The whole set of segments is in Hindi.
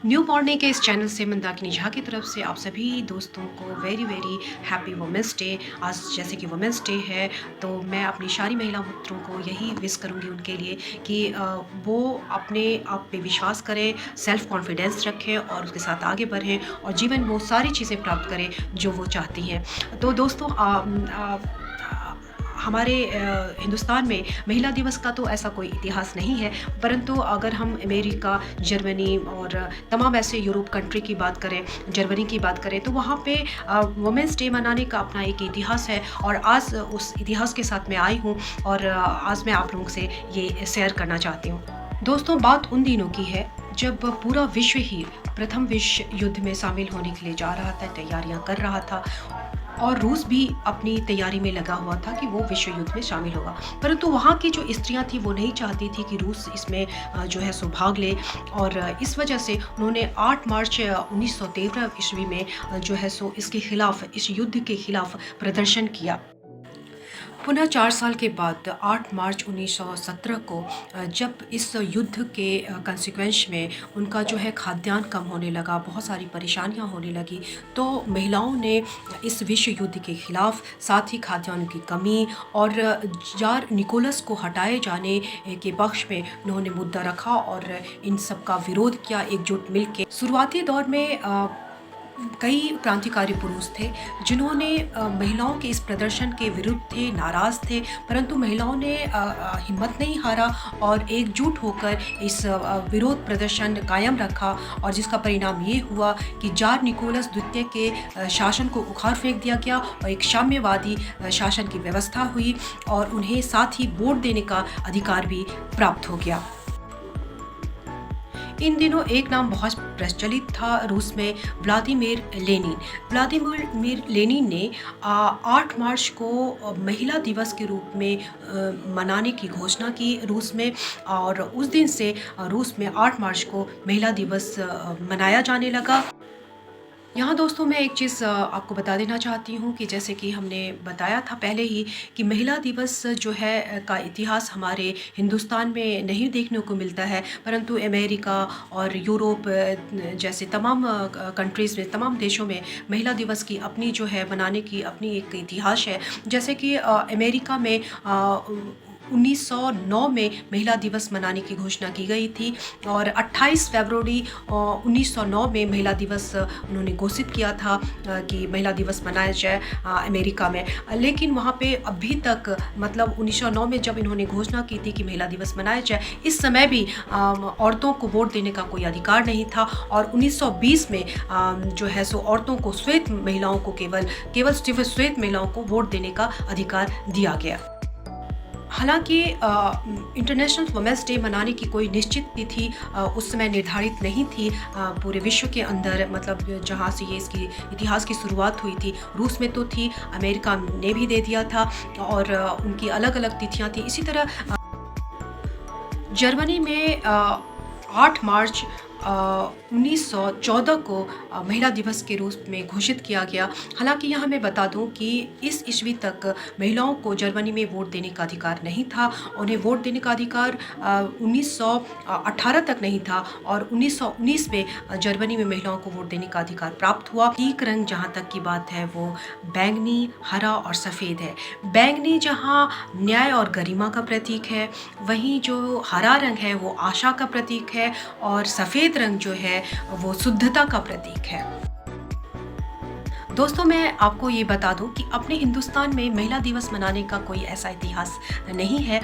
न्यू मॉर्निंग के इस चैनल से मंदाकिनी झा की तरफ से आप सभी दोस्तों को very very happy women's day. आज जैसे कि वुमेंस डे है तो मैं अपनी सारी महिला मित्रों को यही विश करूंगी उनके लिए कि वो अपने आप पे विश्वास करें, सेल्फ कॉन्फिडेंस रखें और उसके साथ आगे बढ़ें और जीवन में वो सारी चीज़ें प्राप्त करें जो वो चाहती हैं। तो दोस्तों हमारे हिंदुस्तान में महिला दिवस का तो ऐसा कोई इतिहास नहीं है, परंतु अगर हम अमेरिका, जर्मनी और तमाम ऐसे यूरोप कंट्री की बात करें, जर्मनी की बात करें, तो वहाँ पे वुमेंस डे मनाने का अपना एक इतिहास है और आज उस इतिहास के साथ मैं आई हूँ और आज मैं आप लोगों से ये शेयर करना चाहती हूँ। दोस्तों, बात उन दिनों की है जब पूरा विश्व ही प्रथम विश्व युद्ध में शामिल होने के लिए जा रहा था, तैयारियां कर रहा था और रूस भी अपनी तैयारी में लगा हुआ था कि वो विश्व युद्ध में शामिल होगा। परंतु वहाँ की जो स्त्रियां थी वो नहीं चाहती थी कि रूस इसमें जो है सो भाग ले और इस वजह से उन्होंने 8 मार्च 1913 ईस्वी में जो है सो इसके खिलाफ, इस युद्ध के खिलाफ प्रदर्शन किया। पुनः 4 साल के बाद 8 मार्च 1917 को जब इस युद्ध के कंसिक्वेंस में उनका जो है खाद्यान्न कम होने लगा, बहुत सारी परेशानियां होने लगी, तो महिलाओं ने इस विश्व युद्ध के खिलाफ, साथ ही खाद्यान्न की कमी और जार निकोलस को हटाए जाने के पक्ष में उन्होंने मुद्दा रखा और इन सब का विरोध किया एकजुट मिलकर। शुरुआती दौर में कई क्रांतिकारी पुरुष थे जिन्होंने महिलाओं के इस प्रदर्शन के विरुद्ध थे, नाराज थे, परंतु महिलाओं ने हिम्मत नहीं हारा और एकजुट होकर इस विरोध प्रदर्शन कायम रखा और जिसका परिणाम ये हुआ कि जार निकोलस द्वितीय के शासन को उखाड़ फेंक दिया गया और एक साम्यवादी शासन की व्यवस्था हुई और उन्हें साथ ही वोट देने का अधिकार भी प्राप्त हो गया। इन दिनों एक नाम बहुत प्रचलित था रूस में, व्लादिमीर लेनिन। व्लादिमीर लेनिन ने 8 मार्च को महिला दिवस के रूप में मनाने की घोषणा की रूस में और उस दिन से रूस में 8 मार्च को महिला दिवस मनाया जाने लगा। यहाँ दोस्तों मैं एक चीज़ आपको बता देना चाहती हूँ कि जैसे कि हमने बताया था पहले ही कि महिला दिवस जो है का इतिहास हमारे हिंदुस्तान में नहीं देखने को मिलता है, परंतु अमेरिका और यूरोप जैसे तमाम कंट्रीज़ में, तमाम देशों में महिला दिवस की अपनी जो है मनाने की अपनी एक इतिहास है। जैसे कि अमेरिका में 1909 में महिला दिवस मनाने की घोषणा की गई थी और 28 फरवरी 1909 में महिला दिवस उन्होंने घोषित किया था कि महिला दिवस मनाया जाए अमेरिका में। लेकिन वहाँ पे अभी तक, मतलब 1909 में जब इन्होंने घोषणा की थी कि महिला दिवस मनाया जाए, इस समय भी औरतों को वोट देने का कोई अधिकार नहीं था और 1920 में जो है सो औरतों को, श्वेत महिलाओं को केवल श्वेत महिलाओं को वोट देने का अधिकार दिया गया। हालांकि इंटरनेशनल वुमेंस डे मनाने की कोई निश्चित तिथि उस समय निर्धारित नहीं थी पूरे विश्व के अंदर, मतलब जहाँ से ये इसकी इतिहास की शुरुआत हुई थी। रूस में तो थी, अमेरिका ने भी दे दिया था और उनकी अलग अलग तिथियाँ थी। इसी तरह जर्मनी में 8 मार्च 1914 को महिला दिवस के रूप में घोषित किया गया। हालांकि यहाँ मैं बता दूं कि इस ईस्वी तक महिलाओं को जर्मनी में वोट देने का अधिकार नहीं था। उन्हें वोट देने का अधिकार 1918 तक नहीं था और 1919 में जर्मनी में महिलाओं को वोट देने का अधिकार प्राप्त हुआ। प्रतीक रंग जहाँ तक की बात है वो बैंगनी, हरा और सफ़ेद है। बैंगनी जहाँ न्याय और गरिमा का प्रतीक है, वहीं जो हरा रंग है वो आशा का प्रतीक है और सफ़ेद रंग जो है वो शुद्धता का प्रतीक है। दोस्तों मैं आपको ये बता दूं कि अपने हिंदुस्तान में महिला दिवस मनाने का कोई ऐसा इतिहास नहीं है।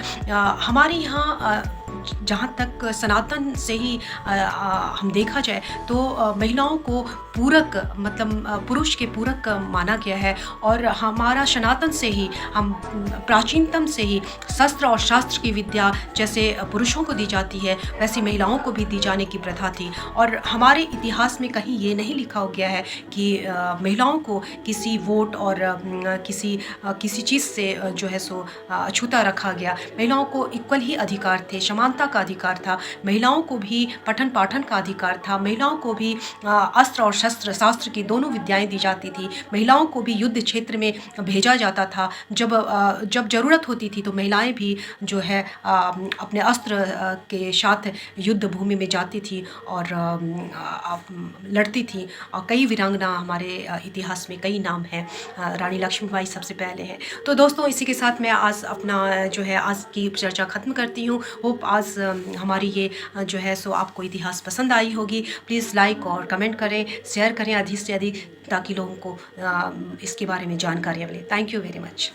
हमारे यहाँ जहाँ तक सनातन से ही हम देखा जाए तो महिलाओं को पूरक, मतलब पुरुष के पूरक माना गया है और हमारा सनातन से ही, हम प्राचीनतम से ही शस्त्र और शास्त्र की विद्या जैसे पुरुषों को दी जाती है वैसे महिलाओं को भी दी जाने की प्रथा थी और हमारे इतिहास में कहीं ये नहीं लिखा हो गया है कि महिलाओं को किसी वोट और किसी चीज़ से जो है सो अछूता रखा गया। महिलाओं को इक्वल ही अधिकार थे, समान समानता का अधिकार था, महिलाओं को भी पठन पाठन का अधिकार था, महिलाओं को भी अस्त्र और शस्त्र शास्त्र की दोनों विद्याएं दी जाती थी, महिलाओं को भी युद्ध क्षेत्र में भेजा जाता था। जब ज़रूरत होती थी तो महिलाएं भी जो है अपने अस्त्र के साथ युद्ध भूमि में जाती थी और लड़ती थी। और कई वीरांगना हमारे इतिहास में कई नाम हैं, रानी लक्ष्मीबाई सबसे पहले हैं। तो दोस्तों इसी के साथ मैं आज अपना जो है आज की चर्चा ख़त्म करती हूँ। होप आज हमारी ये जो है सो आपको इतिहास पसंद आई होगी। प्लीज़ लाइक और कमेंट करें, शेयर करें अधिक से अधिक, ताकि लोगों को इसके बारे में जानकारी मिले। Thank you very much.